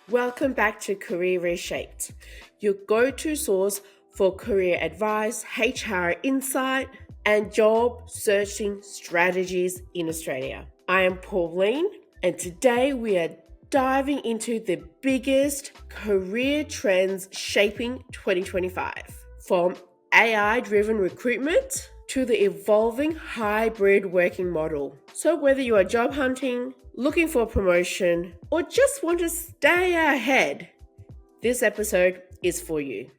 Welcome back to Career Reshaped, your go-to source for career advice, HR insight, and job searching strategies in Australia. I am Pauline, and today we are diving into the biggest career trends shaping 2025, from AI-driven recruitment to the evolving hybrid working model. So whether you are job hunting, looking for a promotion, or just want to stay ahead, this episode is for you.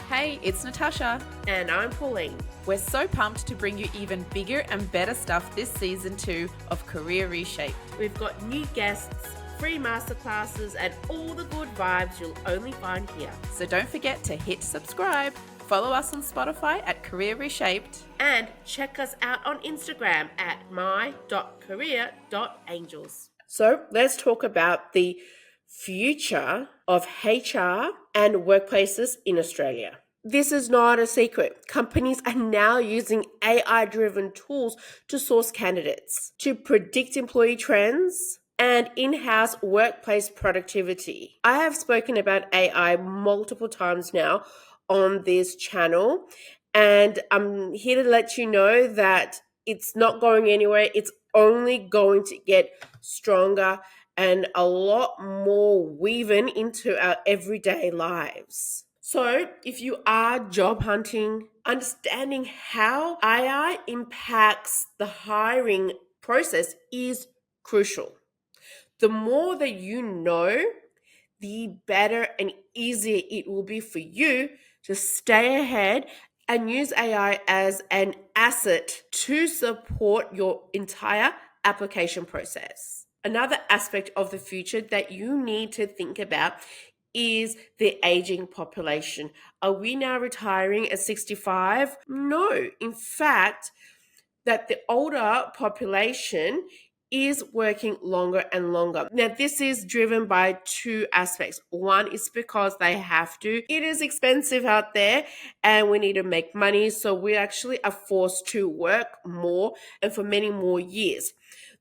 Hey, it's Natasha. And I'm Pauline. We're so pumped to bring you even bigger and better stuff this season 2 of Career Reshape. We've got new guests, free masterclasses, and all the good vibes you'll only find here. So don't forget to hit subscribe, follow us on Spotify at Career Reshaped, and check us out on Instagram at my.career.angels. So let's talk about the future of HR and workplaces in Australia. This is not a secret. Companies are now using AI-driven tools to source candidates, to predict employee trends, and in-house workplace productivity. I have spoken about AI multiple times now on this channel, and I'm here to let you know that it's not going anywhere. It's only going to get stronger and a lot more woven into our everyday lives. So if you are job hunting, understanding how AI impacts the hiring process is crucial. The more that you know, the better and easier it will be for you to stay ahead and use AI as an asset to support your entire application process. Another aspect of the future that you need to think about is the aging population. Are we now retiring at 65? No. In fact, that the older population is working longer and longer. Now, this is driven by two aspects. One is because they have to. It is expensive out there and we need to make money. So we actually are forced to work more and for many more years.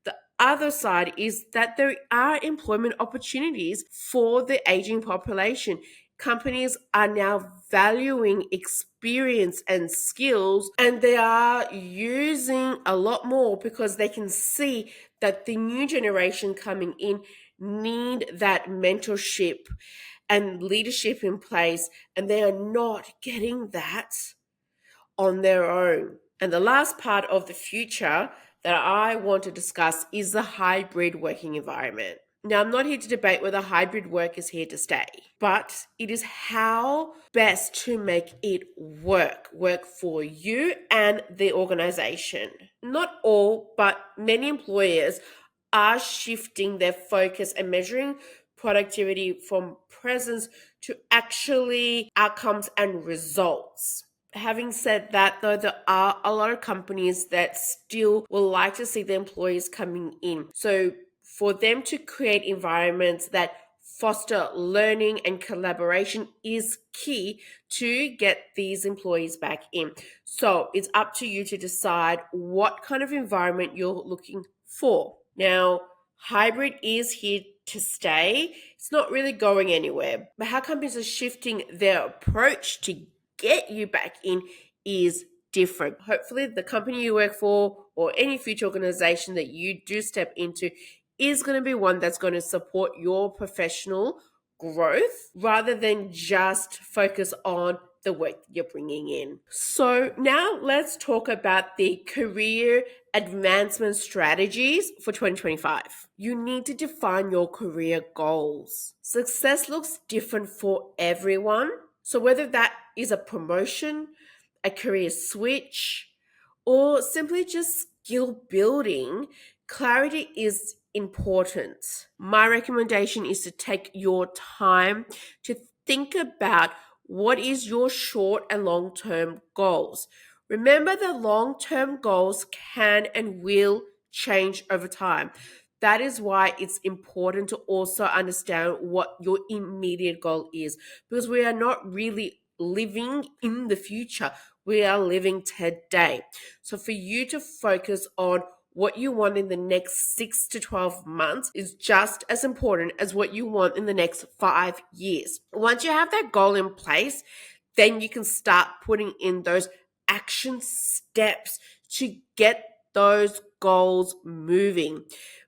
The other side is that there are employment opportunities for the aging population. Companies are now valuing experience and skills, and they are using a lot more because they can see that the new generation coming in need that mentorship and leadership in place, and they are not getting that on their own. And the last part of the future that I want to discuss is the hybrid working environment. Now, I'm not here to debate whether hybrid work is here to stay, but it is how best to make it work for you and the organization. Not all, but many employers are shifting their focus and measuring productivity from presence to actually outcomes and results. Having said that, though, there are a lot of companies that still will like to see the employees coming in. So for them to create environments that foster learning and collaboration is key to get these employees back in. So it's up to you to decide what kind of environment you're looking for. Now, hybrid is here to stay. It's not really going anywhere. But how companies are shifting their approach to get you back in is different. Hopefully, the company you work for or any future organization that you do step into is going to be one that's going to support your professional growth rather than just focus on the work you're bringing in. So now let's talk about the career advancement strategies for 2025. You need to define your career goals. Success looks different for everyone. So whether that is a promotion, a career switch, or simply just skill building, clarity is important. My recommendation is to take your time to think about what is your short and long-term goals. Remember that long-term goals can and will change over time. That is why it's important to also understand what your immediate goal is, because we are not really living in the future. We are living today. So for you to focus on what you want in the next 6 to 12 months is just as important as what you want in the next 5 years. Once you have that goal in place, then you can start putting in those action steps to get those goals moving.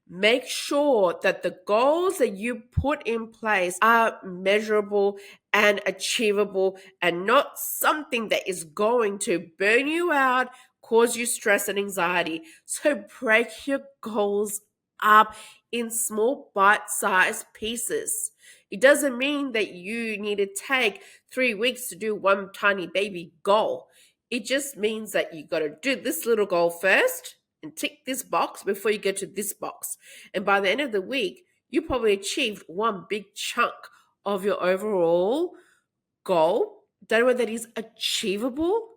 Make sure that the goals that you put in place are measurable and achievable and not something that is going to burn you out, cause you stress and anxiety. So break your goals up in small bite-sized pieces. It doesn't mean that you need to take 3 weeks to do one tiny baby goal. It just means that you got to do this little goal first and tick this box before you get to this box. And by the end of the week, you probably achieved one big chunk of your overall goal. That way that is achievable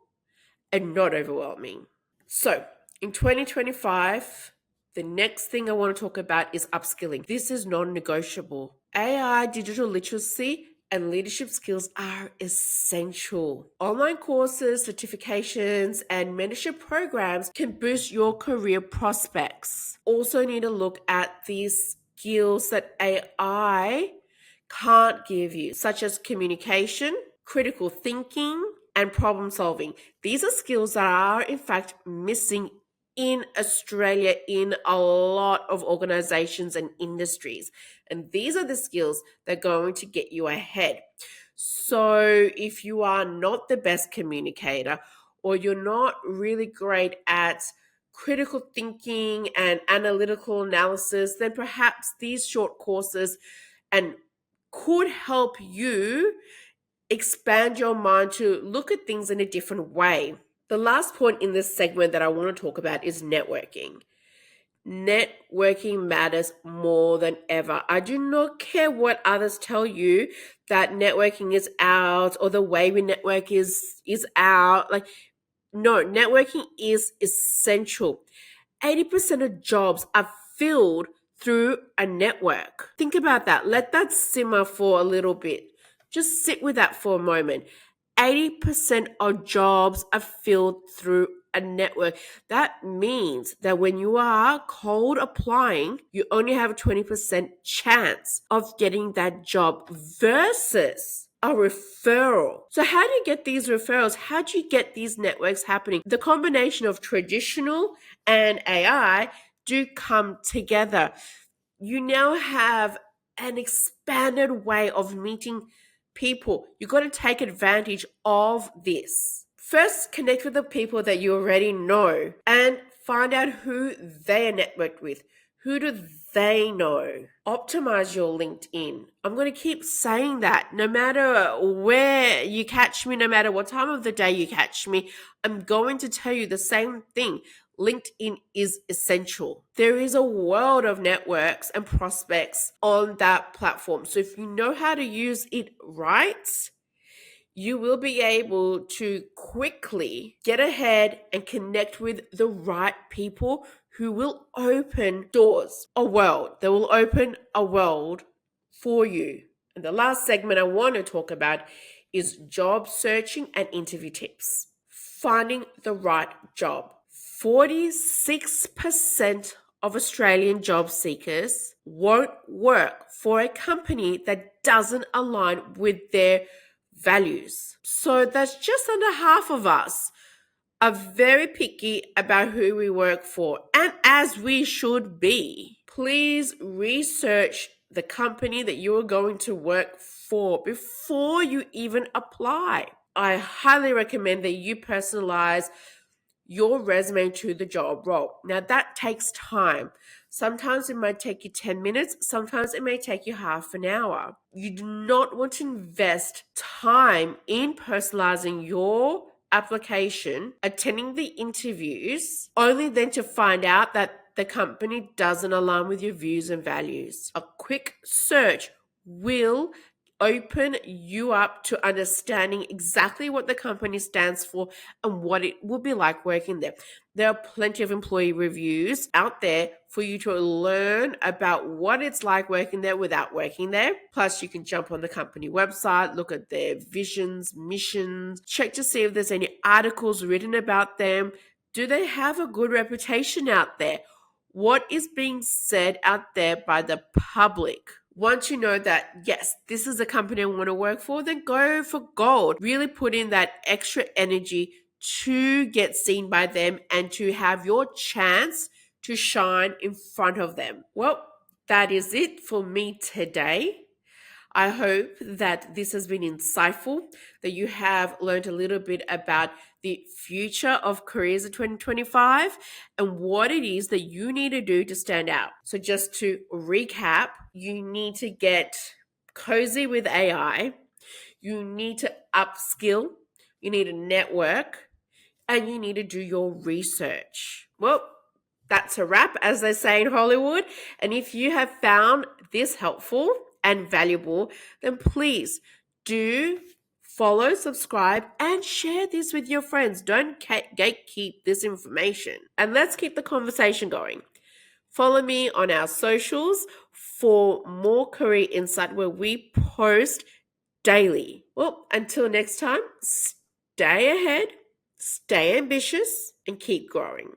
and not overwhelming. So in 2025, the next thing I want to talk about is upskilling. This is non-negotiable. AI, digital literacy, and leadership skills are essential. Online courses, certifications, and mentorship programs can boost your career prospects. Also need to look at these skills that AI can't give you, such as communication, critical thinking, and problem solving. These are skills that are in fact missing in Australia in a lot of organizations and industries. And these are the skills that are going to get you ahead. So if you are not the best communicator or you're not really great at critical thinking and analytical analysis, then perhaps these short courses and could help you expand your mind to look at things in a different way. The last point in this segment that I want to talk about is networking. Networking matters more than ever. I do not care what others tell you that networking is out or the way we network is out. No, networking is essential. 80% of jobs are filled through a network. Think about that. Let that simmer for a little bit. Just sit with that for a moment. 80% of jobs are filled through a network. That means that when you are cold applying, you only have a 20% chance of getting that job versus a referral. So how do you get these referrals? How do you get these networks happening? The combination of traditional and AI do come together. You now have an expanded way of meeting people. You've got to take advantage of this. First, connect with the people that you already know and find out who they are networked with. Who do they know? Optimize your LinkedIn. I'm going to keep saying that no matter where you catch me, no matter what time of the day you catch me, I'm going to tell you the same thing. LinkedIn is essential. There is a world of networks and prospects on that platform. So if you know how to use it right, you will be able to quickly get ahead and connect with the right people who will open doors, a world. They will open a world for you. And the last segment I want to talk about is job searching and interview tips. Finding the right job. 46% of Australian job seekers won't work for a company that doesn't align with their values. So that's just under half of us are very picky about who we work for, and as we should be. Please research the company that you are going to work for before you even apply. I highly recommend that you personalize your resume to the job role. Now that takes time. Sometimes it might take you 10 minutes. Sometimes it may take you half an hour. You do not want to invest time in personalizing your application, attending the interviews, only then to find out that the company doesn't align with your views and values. A quick search will open you up to understanding exactly what the company stands for and what it will be like working there. There are plenty of employee reviews out there for you to learn about what it's like working there without working there. Plus, you can jump on the company website, look at their visions, missions, check to see if there's any articles written about them. Do they have a good reputation out there? what is being said out there by the public. Once you know that, yes, this is a company I want to work for, then go for gold. Really put in that extra energy to get seen by them and to have your chance to shine in front of them. Well, that is it for me today. I hope that this has been insightful, that you have learned a little bit about the future of careers in 2025 and what it is that you need to do to stand out. So, just to recap, you need to get cozy with AI, you need to upskill, you need to network, and you need to do your research. Well, that's a wrap, as they say in Hollywood. And if you have found this helpful and valuable, then please do follow, subscribe, and share this with your friends. Don't gatekeep this information. And let's keep the conversation going. Follow me on our socials for more career insight where we post daily. Well, until next time, stay ahead, stay ambitious, and keep growing.